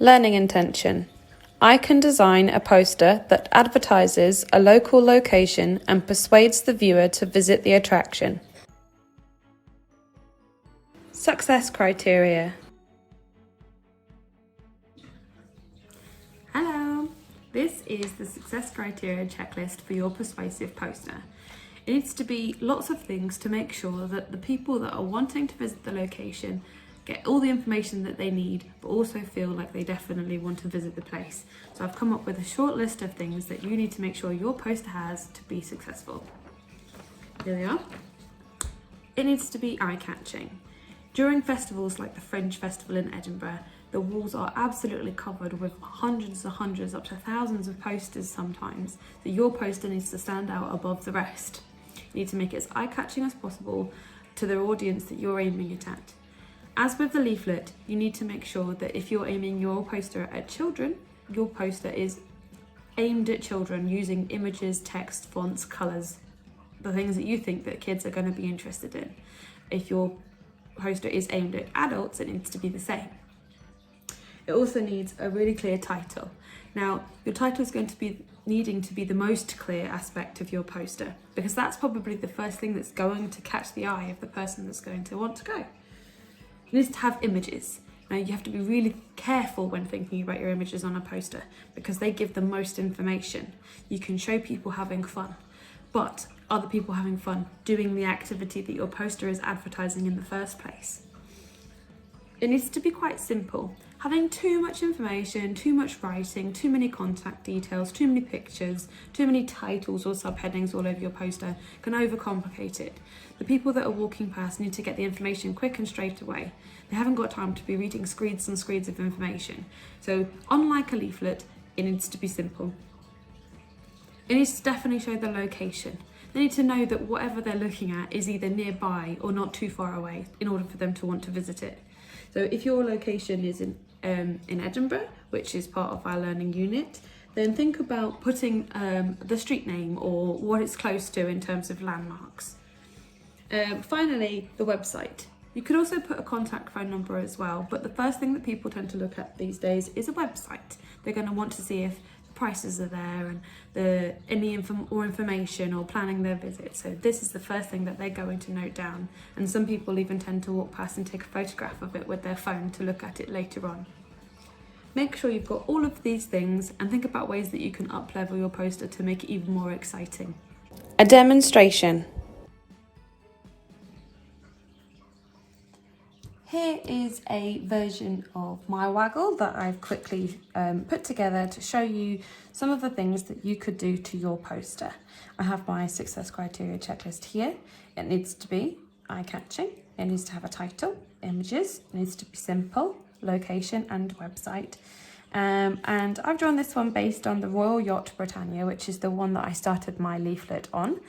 Learning intention. I can design a poster that advertises a local location and persuades the viewer to visit the attraction. Success criteria. Hello, this is the success criteria checklist for your persuasive poster. It needs to be lots of things to make sure that the people that are wanting to visit the location get all the information that they need, but also feel like they definitely want to visit the place. So I've come up with a short list of things that you need to make sure your poster has to be successful. Here they are. It needs to be eye-catching. During festivals like the Fringe Festival in Edinburgh, the walls are absolutely covered with hundreds up to thousands of posters sometimes, so your poster needs to stand out above the rest. You need to make it as eye-catching as possible to the audience that you're aiming it at. As with the leaflet, you need to make sure that if you're aiming your poster at children, your poster is aimed at children using images, text, fonts, colours, the things that you think that kids are going to be interested in. If your poster is aimed at adults, it needs to be the same. It also needs a really clear title. Now, your title is going to be needing to be the most clear aspect of your poster, because that's probably the first thing that's going to catch the eye of the person that's going to want to go. It needs to have images. Now, you have to be really careful when thinking about your images on a poster because they give the most information. You can show people having fun, but are the people having fun doing the activity that your poster is advertising in the first place? It needs to be quite simple. Having too much information, too much writing, too many contact details, too many pictures, too many titles or subheadings all over your poster can overcomplicate it. The people that are walking past need to get the information quick and straight away. They haven't got time to be reading screeds and screeds of information. So unlike a leaflet, it needs to be simple. It needs to definitely show the location. They need to know that whatever they're looking at is either nearby or not too far away in order for them to want to visit it. So if your location is in Edinburgh, which is part of our learning unit, then think about putting the street name or what it's close to in terms of landmarks. Finally, the website. You could also put a contact phone number as well, but the first thing that people tend to look at these days is a website. They're going to want to see if the prices are there and any information or planning their visit. So this is the first thing that they're going to note down. And some people even tend to walk past and take a photograph of it with their phone to look at it later on. Make sure you've got all of these things and think about ways that you can up-level your poster to make it even more exciting. A demonstration. Here is a version of my waggle that I've quickly put together to show you some of the things that you could do to your poster. I have my success criteria checklist here. It needs to be eye-catching, it needs to have a title, images, it needs to be simple, location and website. And I've drawn this one based on the Royal Yacht Britannia, which is the one that I started my leaflet on.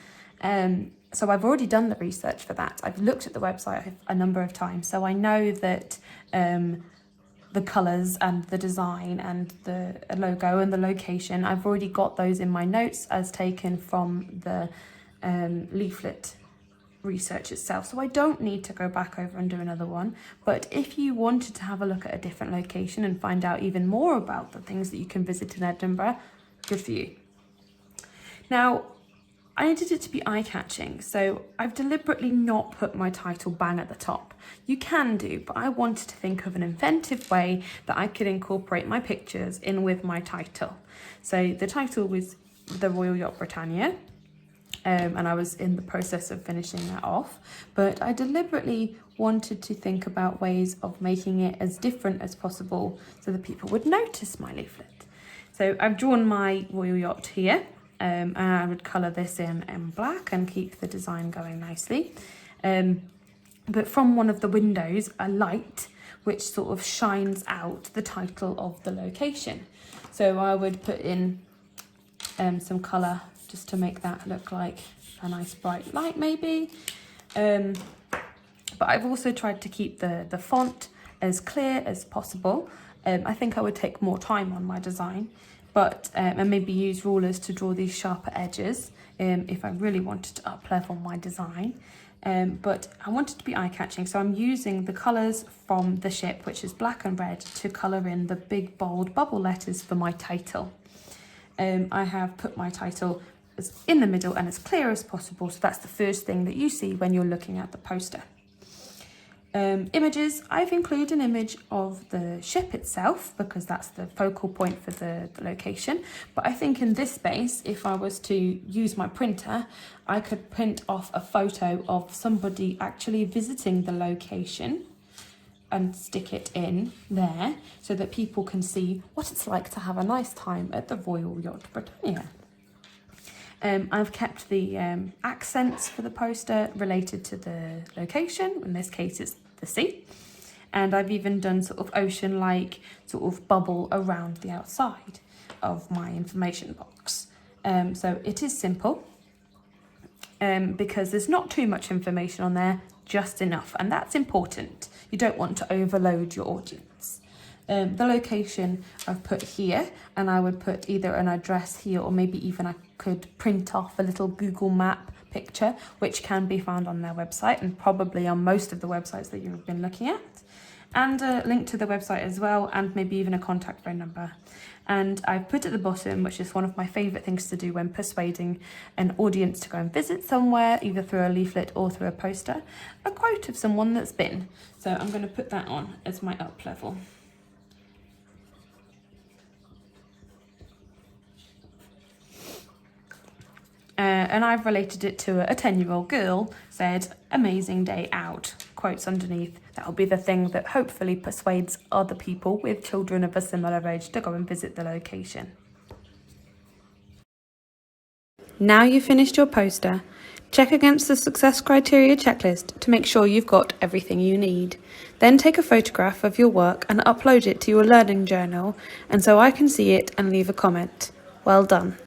So I've already done the research for that. I've looked at the website a number of times, so I know that the colours and the design and the logo and the location, I've already got those in my notes as taken from the leaflet research itself. So I don't need to go back over and do another one. But if you wanted to have a look at a different location and find out even more about the things that you can visit in Edinburgh, good for you. Now, I needed it to be eye-catching, so I've deliberately not put my title bang at the top. You can do, but I wanted to think of an inventive way that I could incorporate my pictures in with my title. So the title was the Royal Yacht Britannia, and I was in the process of finishing that off, but I deliberately wanted to think about ways of making it as different as possible so that people would notice my leaflet. So I've drawn my Royal Yacht here. And I would colour this in black and keep the design going nicely. But from one of the windows, a light which sort of shines out the title of the location. So I would put in some colour just to make that look like a nice bright light maybe. But I've also tried to keep the font as clear as possible. I think I would take more time on my design. And maybe use rulers to draw these sharper edges if I really wanted to up-level my design. But I want it to be eye-catching, so I'm using the colours from the ship, which is black and red, to colour in the big bold bubble letters for my title. I have put my title as in the middle and as clear as possible, so that's the first thing that you see when you're looking at the poster. Images, I've included an image of the ship itself because that's the focal point for the location. But I think in this space, if I was to use my printer, I could print off a photo of somebody actually visiting the location and stick it in there so that people can see what it's like to have a nice time at the Royal Yacht Britannia. I've kept the accents for the poster related to the location. In this case, it's the sea. And I've even done sort of ocean-like sort of bubble around the outside of my information box. So it is simple because there's not too much information on there, just enough. And that's important. You don't want to overload your audience. The location I've put here, and I would put either an address here or maybe even I could print off a little Google map picture, which can be found on their website and probably on most of the websites that you've been looking at, and a link to the website as well, and maybe even a contact phone number. And I've put at the bottom, which is one of my favourite things to do when persuading an audience to go and visit somewhere, either through a leaflet or through a poster, a quote of someone that's been. So I'm going to put that on as my up level. And I've related it to a 10-year-old girl, said, "Amazing day out," quotes underneath. That'll be the thing that hopefully persuades other people with children of a similar age to go and visit the location. Now you've finished your poster, check against the success criteria checklist to make sure you've got everything you need. Then take a photograph of your work and upload it to your learning journal, and so I can see it and leave a comment. Well done.